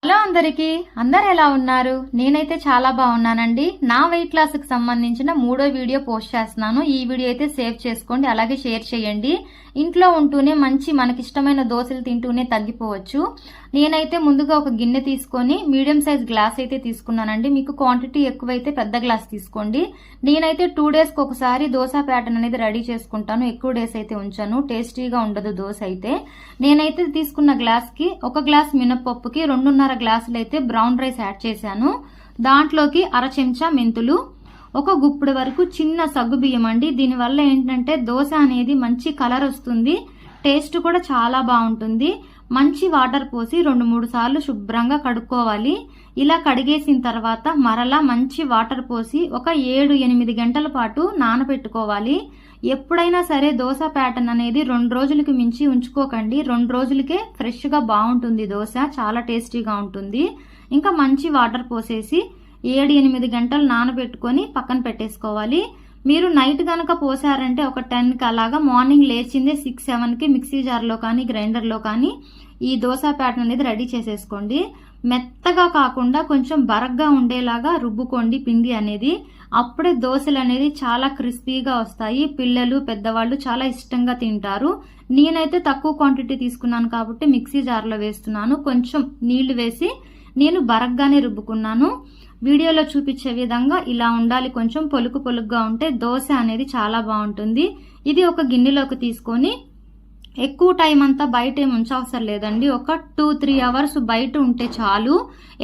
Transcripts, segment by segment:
Hello అందరూ ఎలా ఉన్నారు? నేనైతే చాలా బాగున్నానండి. నా వెయిట్ లాస్ కి సంబంధించిన 3వ వీడియో పోస్ట్ చేస్తున్నాను. ఈ వీడియో అయితే సేవ్ చేసుకోండి, అలాగే షేర్ చేయండి. ఇంట్లో ఉంటూనే మంచి మనకిష్టమైన దోశలు తింటూనే తగ్గిపోవచ్చు. నేనైతే ముందుగా ఒక గిన్నె తీసుకొని మీడియం సైజ్ గ్లాస్ అయితే తీసుకున్నానండి. మీకు క్వాంటిటీ ఎక్కువైతే పెద్ద గ్లాస్ తీసుకోండి. నేనైతే 2 days కి ఒకసారి దోశ ప్యాటర్న్ అనేది రెడీ చేసుకుంటాను. ఎక్కువ డేస్ అయితే ఉంచాను, టేస్టీగా ఉండదు దోశ అయితే. నేనైతే తీసుకున్న గ్లాస్ కి 1 గ్లాస్ మినపప్పుకి 2.5 గ్లాసులు అయితే బ్రౌన్ రైస్ యాడ్ చేశాను. దాంట్లోకి 1/2 చెంచా మెంతులు, 1 గుప్పుడు వరకు చిన్న సగ్గు బియ్యం అండి. దీనివల్ల ఏంటంటే దోశ అనేది మంచి కలర్ వస్తుంది, టేస్ట్ కూడా చాలా బాగుంటుంది. మంచి వాటర్ పోసి 2-3 సార్లు శుభ్రంగా కడుక్కోవాలి. ఇలా కడిగేసిన తర్వాత మరలా మంచి వాటర్ పోసి ఒక 7-8 గంటల పాటు నానబెట్టుకోవాలి. ఎప్పుడైనా సరే దోశ ప్యాటర్న్ అనేది 2 రోజులకి మించి ఉంచుకోకండి. 2 రోజులకే ఫ్రెష్ గా బాగుంటుంది దోశ, చాలా టేస్టీగా ఉంటుంది. ఇంకా మంచి వాటర్ పోసేసి 7-8 గంటలు నానబెట్టుకొని పక్కన పెట్టేసుకోవాలి. మీరు నైట్ గనక పోసారంటే ఒక 10కి అలాగా మార్నింగ్ లేచిందే 6-7కి మిక్సీ జార్లో కానీ గ్రైండర్లో కానీ ఈ దోశ ప్యాటర్న్ అనేది రెడీ చేసేసుకోండి. మెత్తగా కాకుండా కొంచెం బరగ్గా ఉండేలాగా రుబ్బుకోండి పిండి అనేది. అప్పుడే దోశలు అనేది చాలా క్రిస్పీగా వస్తాయి. పిల్లలు పెద్దవాళ్ళు చాలా ఇష్టంగా తింటారు. నేనైతే తక్కువ క్వాంటిటీ తీసుకున్నాను కాబట్టి మిక్సీ జార్లో వేస్తున్నాను. కొంచెం నీళ్లు వేసి నేను బరగ్గానే రుబ్బుకున్నాను. వీడియోలో చూపించే విధంగా ఇలా ఉండాలి. కొంచెం పొలుకు పొలుగ్గా ఉంటే దోశ అనేది చాలా బాగుంటుంది. ఇది ఒక గిన్నెలోకి తీసుకొని ఎక్కువ టైం అంతా బయట ఏమి ఉంచవసరం లేదండి. ఒక 2-3 అవర్స్ బయట ఉంటే చాలు.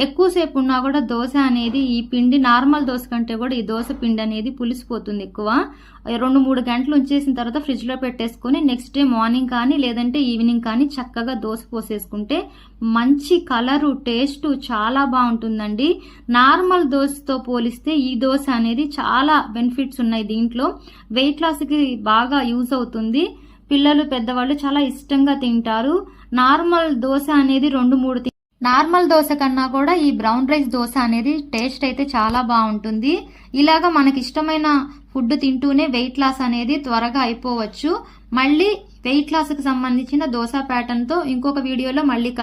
ఎక్కువసేపు ఉన్నా కూడా దోశ అనేది ఈ పిండి నార్మల్ దోశ కంటే కూడా ఈ దోశ పిండి అనేది పులిసిపోతుంది ఎక్కువ. 2-3 గంటలు ఉంచేసిన తర్వాత ఫ్రిడ్జ్ లో పెట్టేసుకుని నెక్స్ట్ డే మార్నింగ్ కానీ లేదంటే ఈవినింగ్ కానీ చక్కగా దోశ పోసేసుకుంటే మంచి కలరు, టేస్ట్ చాలా బాగుంటుందండి. నార్మల్ దోశతో పోలిస్తే ఈ దోశ అనేది చాలా బెనిఫిట్స్ ఉన్నాయి. దీంట్లో వెయిట్ లాస్ కి బాగా యూజ్ అవుతుంది. పిల్లలు పెద్దవాళ్ళు చాలా ఇష్టంగా తింటారు. నార్మల్ దోశ అనేది 2-3 నార్మల్ దోశ కన్నా కూడా ఈ బ్రౌన్ రైస్ దోశ అనేది టేస్ట్ అయితే చాలా బాగుంటుంది. ఇలాగా మనకి ఇష్టమైన ఫుడ్ తింటూనే వెయిట్ లాస్ అనేది త్వరగా అయిపోవచ్చు. మళ్ళీ వెయిట్ లాస్ కి సంబంధించిన దోశ ప్యాటర్న్ తో ఇంకొక వీడియోలో మళ్ళీ